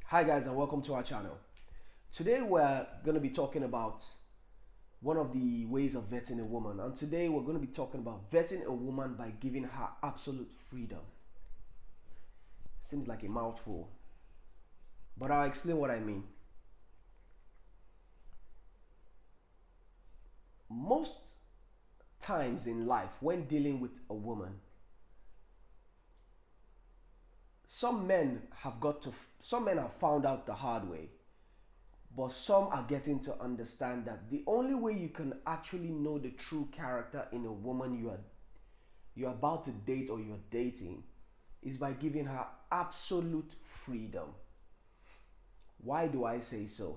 Hi guys and welcome to our channel. Today we're going to be talking about one of the ways of vetting a woman, and today we're going to be talking about vetting a woman by giving her absolute freedom. Seems like a mouthful, but I'll explain what I mean. Most times in life when dealing with a woman, some men have found out the hard way, but some are getting to understand that the only way you can actually know the true character in a woman you're about to date or you're dating is by giving her absolute freedom. Why do I say so?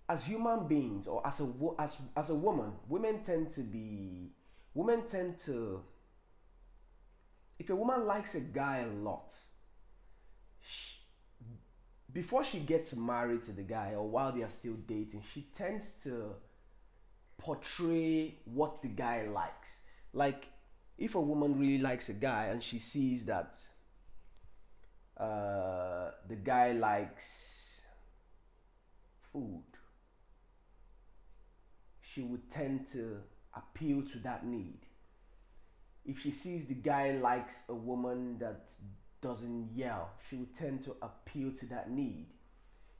As human beings, or as a woman, women tend to, if a woman likes a guy a lot, before she gets married to the guy or while they are still dating, she tends to portray what the guy likes. Like, if a woman really likes a guy and she sees that the guy likes food, she would tend to appeal to that need. If she sees the guy likes a woman that doesn't yell, she would tend to appeal to that need.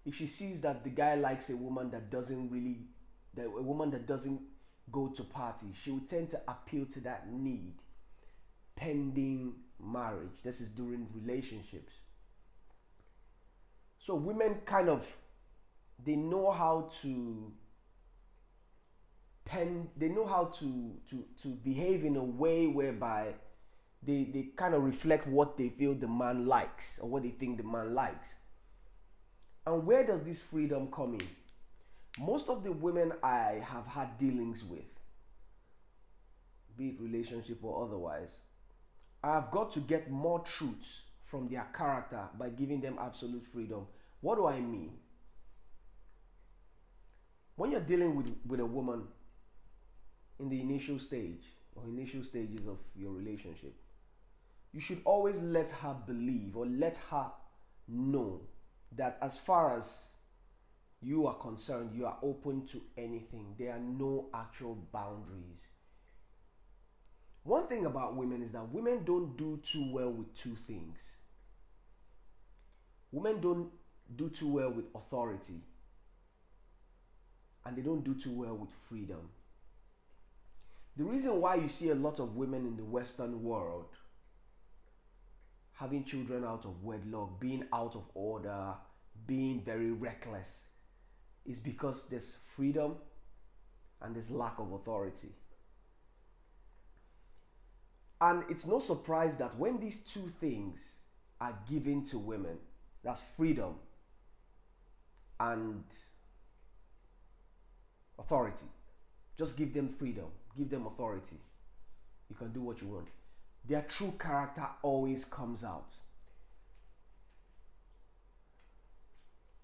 If she sees that the guy likes a woman that a woman that doesn't go to parties, she would tend to appeal to that need pending marriage. This is during relationships. So women kind of, they know how to they know how to behave in a way whereby they kind of reflect what they feel the man likes or what they think the man likes. And where does this freedom come in? Most of the women I have had dealings with, be it relationship or otherwise, I've got to get more truths from their character by giving them absolute freedom. What do I mean? When you're dealing with a woman in the initial stage or initial stages of your relationship, you should always let her believe or let her know that as far as you are concerned, you are open to anything. There are no actual boundaries. One thing about women is that women don't do too well with two things. Women don't do too well with authority, and they don't do too well with freedom. The reason why you see a lot of women in the Western world having children out of wedlock, being out of order, being very reckless, is because there's freedom and there's lack of authority. And it's no surprise that when these two things are given to women, that's freedom and authority. Just give them freedom, give them authority. You can do what you want. Their true character always comes out.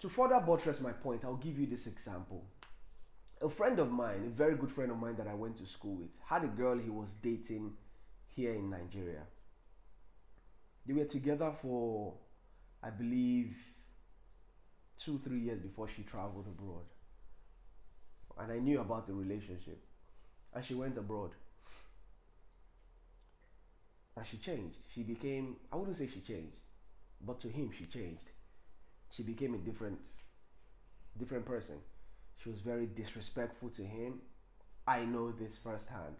To further buttress my point, I'll give you this example. A friend of mine, a very good friend of mine that I went to school with, had a girl he was dating here in Nigeria. They were together for, I believe, 2-3 years before she traveled abroad. And I knew about the relationship. And she went abroad. And she changed. She became, I wouldn't say she changed, but to him she changed. She became a different person. She was very disrespectful to him. I know this firsthand.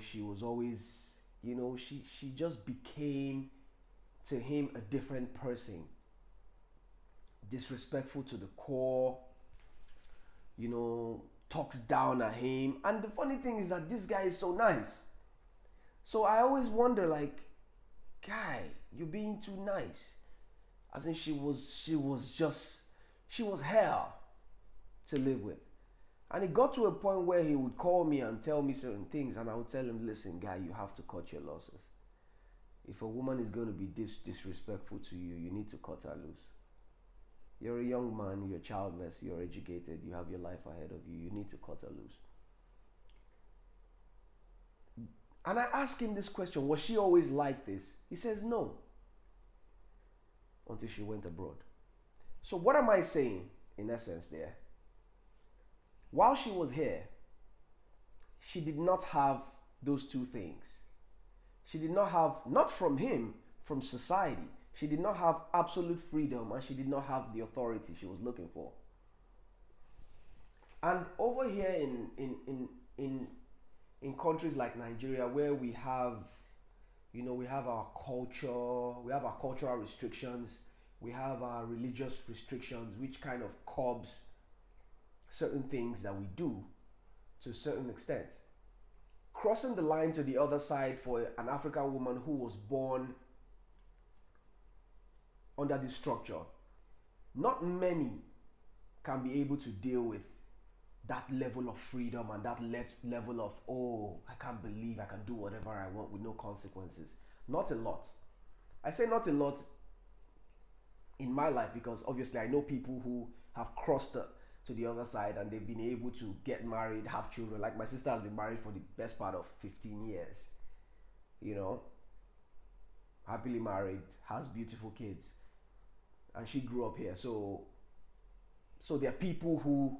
She was always, she just became to him a different person. Disrespectful to the core, talks down at him. And the funny thing is that this guy is so nice. So I always wonder, like, guy, you're being too nice. As in, she was hell to live with. And it got to a point where he would call me and tell me certain things, and I would tell him, listen, guy, you have to cut your losses. If a woman is going to be disrespectful to you, you need to cut her loose. You're a young man, you're childless, you're educated, you have your life ahead of you, you need to cut her loose. And I asked him this question, was she always like this? He says no, until she went abroad. So what am I saying in essence there? While she was here, she did not have those two things. She did not have, not from him, from society. She did not have absolute freedom, and she did not have the authority she was looking for. And over here in countries like Nigeria, where we have, we have our culture, we have our cultural restrictions, we have our religious restrictions, which kind of curbs certain things that we do to a certain extent. Crossing the line to the other side for an African woman who was born under this structure, not many can be able to deal with that level of freedom and that level of, oh, I can't believe I can do whatever I want with no consequences. Not a lot. I say not a lot in my life because obviously I know people who have crossed to the other side and they've been able to get married, have children. Like my sister has been married for the best part of 15 years, happily married, has beautiful kids, and she grew up here. So there are people who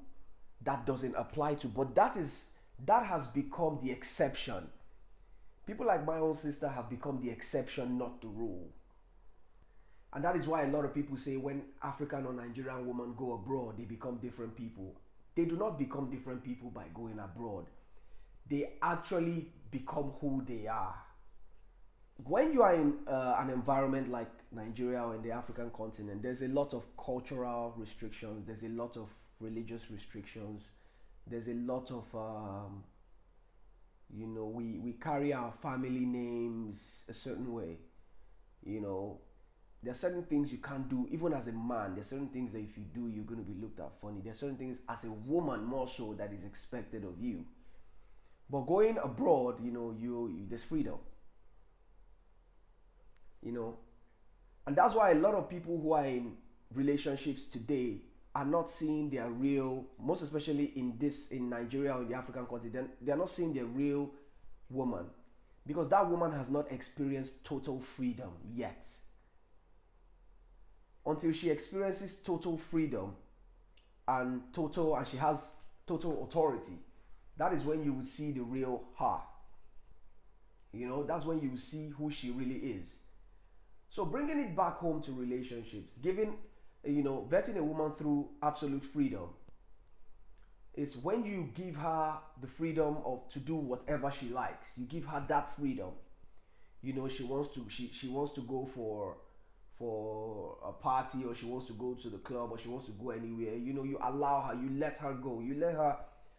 that doesn't apply to, but that has become the exception. People like my own sister have become the exception, not the rule. And that is why a lot of people say when African or Nigerian women go abroad, they become different people. They do not become different people by going abroad. They actually become who they are. When you are in an environment like Nigeria or in the African continent, there's a lot of cultural restrictions, there's a lot of religious restrictions, there's a lot of, we carry our family names a certain way, There are certain things you can't do, even as a man. There are certain things that if you do, you're going to be looked at funny. There are certain things as a woman more so that is expected of you. But going abroad, there's freedom. And that's why a lot of people who are in relationships today are not seeing their real, most especially in Nigeria or in the African continent, they're not seeing their real woman, because that woman has not experienced total freedom yet. Until she experiences total freedom and she has total authority, that is when you will see the real her. That's when you will see who she really is. So bringing it back home to relationships, vetting a woman through absolute freedom is when you give her the freedom to do whatever she likes. You give her that freedom. She wants to go for a party, or she wants to go to the club, or she wants to go anywhere. You allow her, you let her go, you let her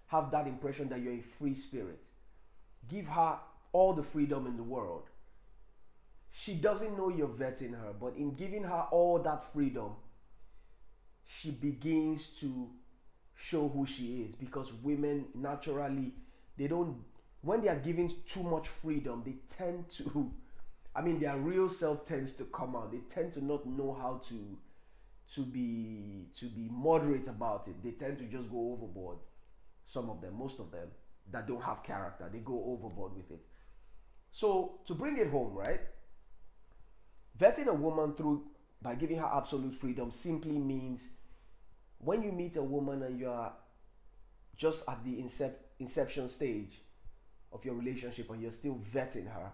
have that impression that you're a free spirit. Give her all the freedom in the world. She doesn't know you're vetting her, but in giving her all that freedom, she begins to show who she is, because women naturally, when they are given too much freedom, they tend to, their real self tends to come out. They tend to not know how to be moderate about it. They tend to just go overboard. Some of them, most of them that don't have character, they go overboard with it. So to bring it home, right? Vetting a woman by giving her absolute freedom simply means when you meet a woman and you are just at the inception stage of your relationship and you're still vetting her,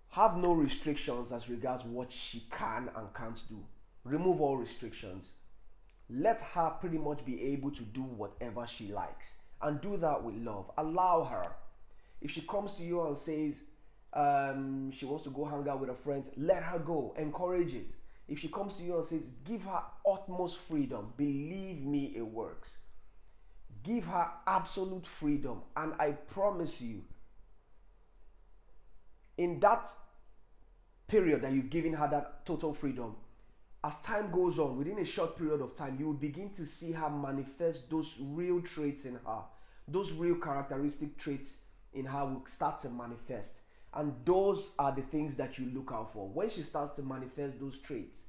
have no restrictions as regards what she can and can't do. Remove all restrictions. Let her pretty much be able to do whatever she likes, and do that with love. Allow her. If she comes to you and says she wants to go hang out with her friends, let her go. Encourage it. If she comes to you and says, give her utmost freedom, believe me, it works. Give her absolute freedom, and I promise you, in that period that you've given her that total freedom, as time goes on, within a short period of time, you will begin to see her manifest those real traits in her. Those real characteristic traits in her will start to manifest. And those are the things that you look out for. When she starts to manifest those traits,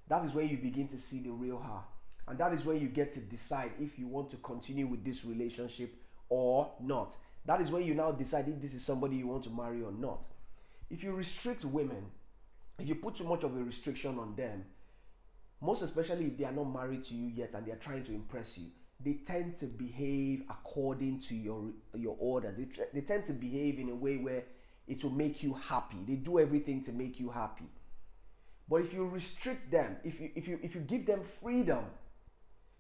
that is when you begin to see the real her. And that is when you get to decide if you want to continue with this relationship or not. That is when you now decide if this is somebody you want to marry or not. If you restrict women, if you put too much of a restriction on them, most especially if they are not married to you yet and they are trying to impress you, they tend to behave according to your orders. They tend to behave in a way where it will make you happy. They do everything to make you happy. But if you restrict them, if you give them freedom,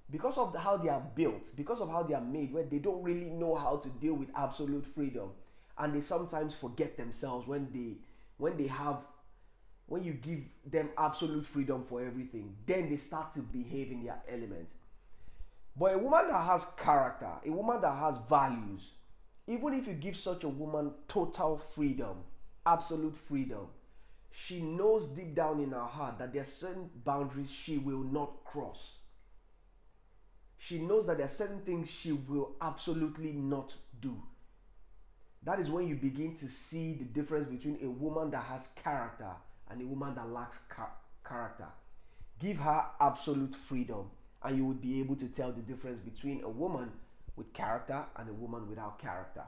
because of how they are built, because of how they are made, where they don't really know how to deal with absolute freedom, and they sometimes forget themselves when you give them absolute freedom for everything, then they start to behave in their element. But a woman that has character, a woman that has values, even if you give such a woman total freedom, absolute freedom, she knows deep down in her heart that there are certain boundaries she will not cross. She knows that there are certain things she will absolutely not do. That is when you begin to see the difference between a woman that has character and a woman that lacks character. Give her absolute freedom, and you would be able to tell the difference between a woman with character and a woman without character.